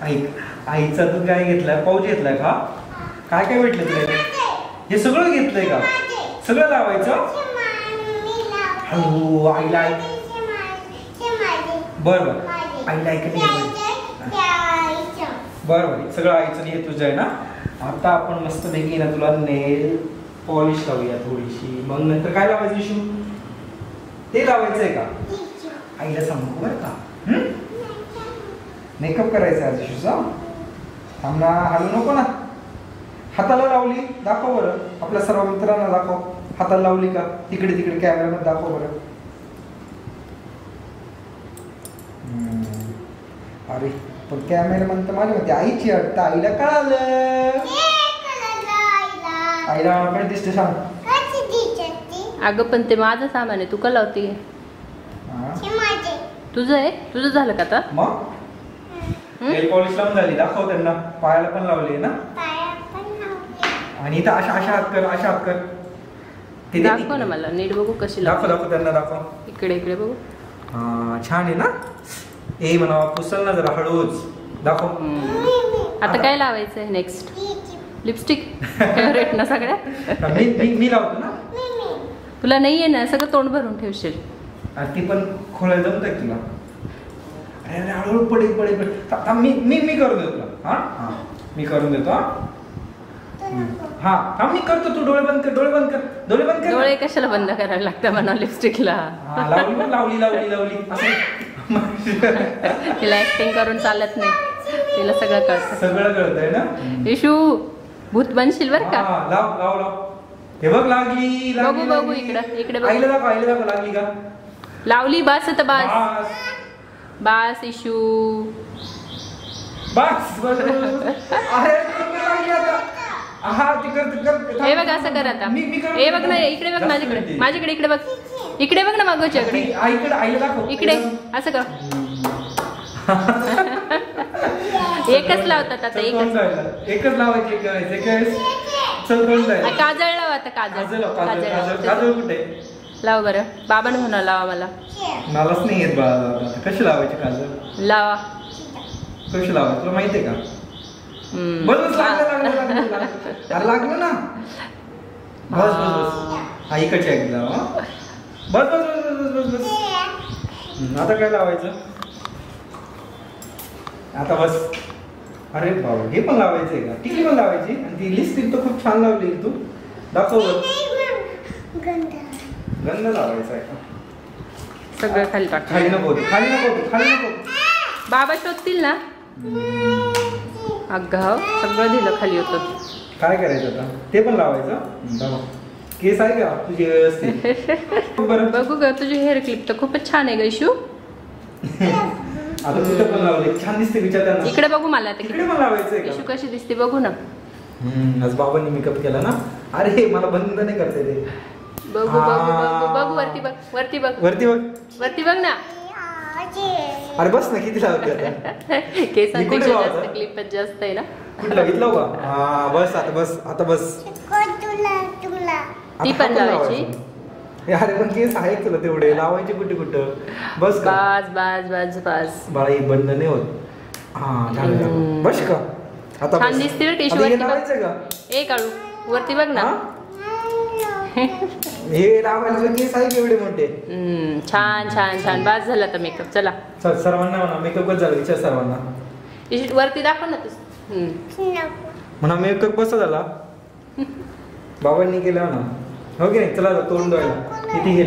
आईचा तू काय घेतलाय? पाऊच घेतलाय का? काय काय भेटलं तुला? हे सगळं घेतलंय का? सगळं लावायचं? हो आईला बर बर आईला ऐकलं बर बर सगळं आईचं नाही तुझं आहे ना. आता आपण मस्त पैकी ना तुला नेल पॉलिश लावूया थोडीशी. मग नंतर काय लावायचं शू? ते लावायचंय का? आईला सांगू बरं का? मेकअप करायचा आहे शूचा. थांब ना, हलू नको ना. हाताला लावली दाखव बरं. आपल्या सर्व मित्रांना दाखव. हाताला लावली का? तिकडे तिकडे कॅमेरामध्ये दाखव बरं. अरे पण कॅमेरामन तर माझ्या होते आईची वाटतं. आईला कळालं. आईला काय दिसते सांग? अगं पण ते माझं सामान आहे, तू का लावते? तुझं आहे? तुझं झालं का आता? मग नेल पॉलिश लावून झाली. दाखव त्यांना. पायाला पण लावली ना. आणि इथं अशा अशा हात कर, अशा हात कर. ते दाखव ना मला नीट बघू कशी दाखव. दाखव त्यांना दाखव. इकडे इकडे बघू. हा छान आहे ना. ए म्हणा पुसल ना जरा हळूच. दाखव. आता काय लावायचंय नेक्स्ट? लिपस्टिक फेवरेट ना सगळ्या. मी लावतो ना. तुला नाहीये ना, सगळं तोंड भरून ठेवशील. ती पण खोलायला जमत आहे तुला? अरे अरे हळूहळू पडेल पडेल पडेल. मी करून देतो तुला. हा हा मी करून देतो. हा हा मी करतो. तू डोळे बंद कर. डोळे बंद कर. डोळे बंद कर. डोळे कशाला बंद करायला लागतं म्हणा लिपस्टिकला? लावली लावली लावली लावली तिला ऍक्टिंग करून चालत नाही. तिला सगळं कळतं. सगळं कळतंय ना. इशू भूत बनशील बर का? लाव लाव लाव. हे बघ लागली. बघू बघू इकडे इकडे बघू. आईला दाखव. आईला दाखव. लागली का? लावली. बस आता बस बस इशू बस बस. अरे हा ती कर. हे बघ असं कर आता. हे बघ ना इकडे बघ. माझ्याकडे माझ्याकडे इकडे बघ. इकडे बघ ना मागोच्याकडे. आईकडे आईला दाखव. इकडे असं कर. एकच लावतात आता. एकच लावायचे करायचे. चल दोन जाय. काजळ लाव आता. काजळ कुठे? लाव बरं. बाबांना म्हणा लावा मला. मलाच नाही येत बाळा. कशी लावायची काजळ? लावा. कशी लावायची तुला माहितीये का? बस लागलं ना. बस बस बस. आईकडची ऐकलं. बस बस बस बस बस. आता काय लावायचं? आता बस. अरे बाबा हे पण लावायचंय का? टिकली पण लावायची. आणि ती लिपस्टिक तर खूप छान लावली तू. दाखव. गंध लावायचा आहे का? सगळं खाली टाक. खाली नको. खाली नको. खाली नको. बाबा शोधतील ना. अगं सगळं दिलं खाली होतं. काय करायचं आता? ते पण लावायचं. केस आहे का तुझे व्यवस्थित? बघू ग तुझी हेअर क्लिप तर खूपच छान आहे ग इशू. आता कुठं पण लावले छान दिसते. विचार त्यांना. इकडे बघू मला. इकडे पण लावायचंय का? इशू कशी दिसते बघू ना. आज बाबांनी मेकअप केला ना. अरे मला बंद नाही करते ते. बघू बघू बघू बघू. वरती बघ. वरती बघ. वरती बघ. वरती बघ ना. अरे बस ना. किती लावते आता? केसांपेक्षा जास्त क्लिपच जास्त आहे ना. कुठला घेतला का? हा बस आता. बस आता बस. ती पण लावायची. अरे पण केस आहे तुला तेवढे लावायचे कुठे कुठं? बस का? बस बस बस बस. बाळा बंद नाही होत. हा झालं. बस का? आता छान दिसते रे टिश्यू. वरती बघ. ए काळू वरती बघ ना. हे लावायचं केस आहे एवढे मोठे. छान छान छान. बस झाला आता मेकअप. चला चल सर्वांना म्हणा मेकअप कसं झाला विचार सर्वांना. वरती दाखव ना तू. म्हणा मेकअप कसा झाला? बाबांनी केला ना. हो की नाही? चला तोंड धुवायला. किती